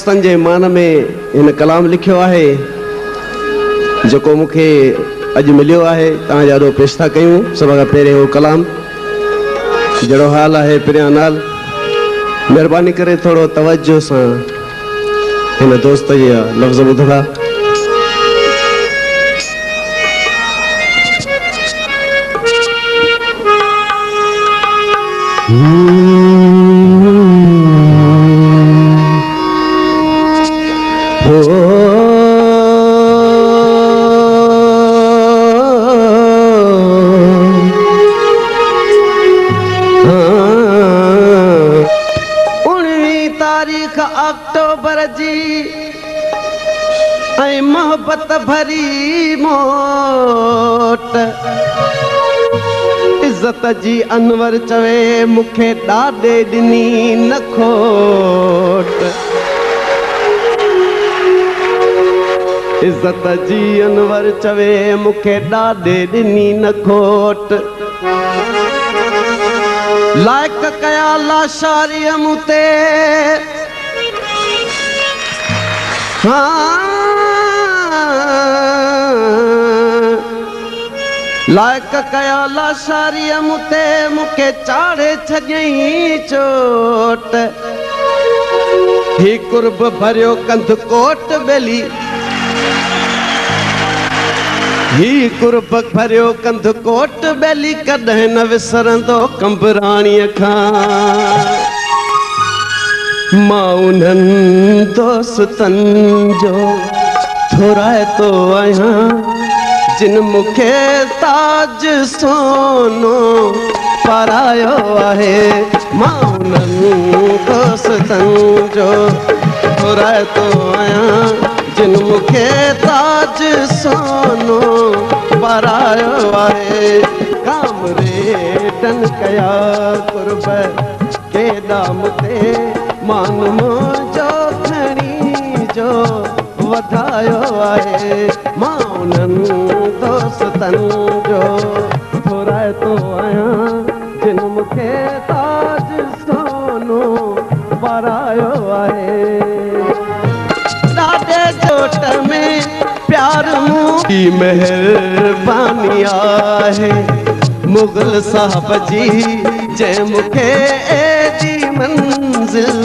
दोस्तन जे मान में इन कलाम लिखियो है जो मुखे अज मिलियो है तव्हां ॾाढो पेश था कयूं। सब खां पहिरियों वो कलाम जड़ो हाल है पिरिया नाल मेहरबानी करे थोड़ो तवज्जो से इन दोस्त जा लफ्ज़ ॿुधंदा। अक्टूबर जी ऐं मोहब्बत भरी मोट इज्जत जी अनवर चवे मुखे ॾाॾे ॾिनी न खोट। इज्जत जी अनवर चवे मुखे ॾाॾे ॾिनी न खोट। लाइक कया लाशारी मुते लाइक कया लाशारी मुते मुखे चाढ़े छॾियईं चोट। ही कुर्ब भरियो कंध कोट बेली ही कुर्ब भरियो कंध कोट बेली कॾहिं न विसरंदो कंबराणीअ खां। मां उन्हनि दोस्तनि जो थोराइतो आहियां जिन मुखे ताज सोनो पारायो आहे। मां उन्हनि दोस्तनि जो थोराइतो आहियां जिन मुखे ताज सोनो पारायो आहे। कामरेडन कया कुर्ब के दाम ते मान मुंहिंजो खणी जो वधायो आहे। मां उन्हनि दोस्तनि जो थोराइतो आहियां जिन मुखे ताज सोनो पारायो आहे। ॾाॾे जोट में प्यार मुंहिंजी महिरबानी आहे। मुग़ल साहब जी जंहिं मुखे एॾी मंज़िल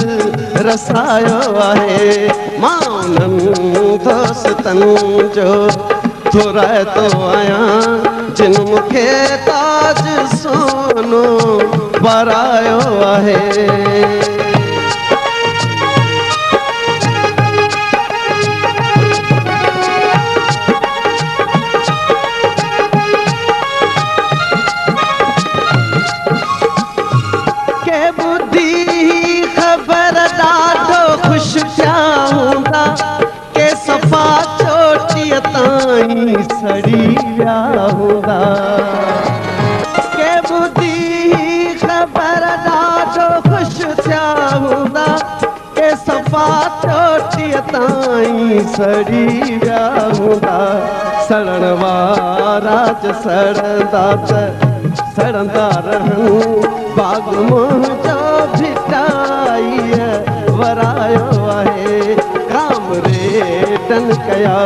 रसायो आहे। मां उन्हनि दोस्तनि जो थोराइतो आहियां जिन मुखे ताज सोनो पारायो आहे। सड़ी विया हूंदा के ॿुधी ख़बर ॾाढो ख़ुशि थिया हूंदा के सफ़ा चोटीअ ताईं सड़ी विया हूंदा। सड़ण वारा सड़ंदा त सड़ंदा रहनि बाग़ मुंहिंजो भिटाईअ वरायो आहे। कामरेडन कया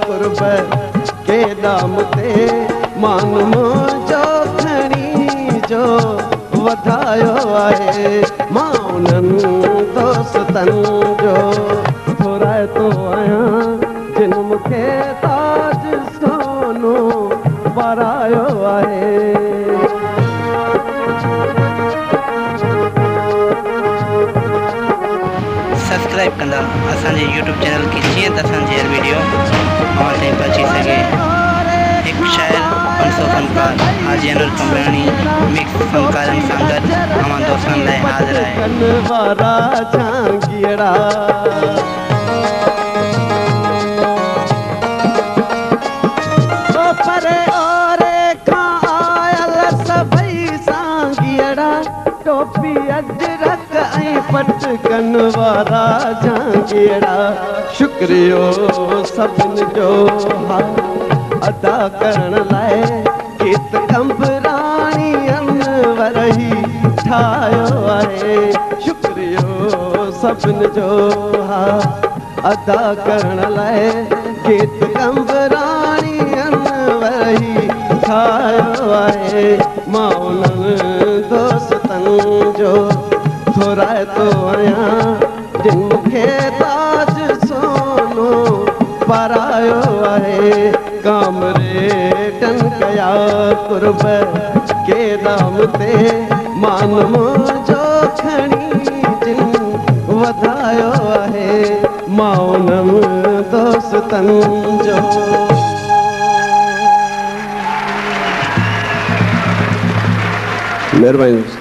कुर्ब के दाम ते मान मुंहिंजो खणी जो वधायो आहे। मां उन्हनि दोस्तनि जो थोराइतो आहियां जिन मुखे ताज सोनो पारायो आहे। सब्सक्राइब कंदा असांजे यूट्यूब चैनल खे जीअं त असांजी हर वीडियो और ताईं पहुची सघे। हिकु शाइर पंसो फनकार हाजी अनवर कमराणी मिक्स फनकारनि सां गॾु तव्हां दोस्तनि लाइ हाज़िर टोपी अजरक ऐं पटकन वारा जांगीड़ा। शुक्रियो सभिनि जो अदा करण लाइ गीत कंबराणी अनवर ही ठाहियो आहे। शुक्रियो सभिनि जो हा अदा करण लाइ गीत कंबराणीअ वही ठाहियो आहे मां उन्हनि दोस्तनि जो थोराइतो आहियां जिन मूंखे ताज सोनो पारायो आहे कामरेटनि कया कुर्ब के दाम ते मान मुंहिंजो खणी जिन वधायो आहे मां उन्हनि दोस्तनि जो महिरबानी।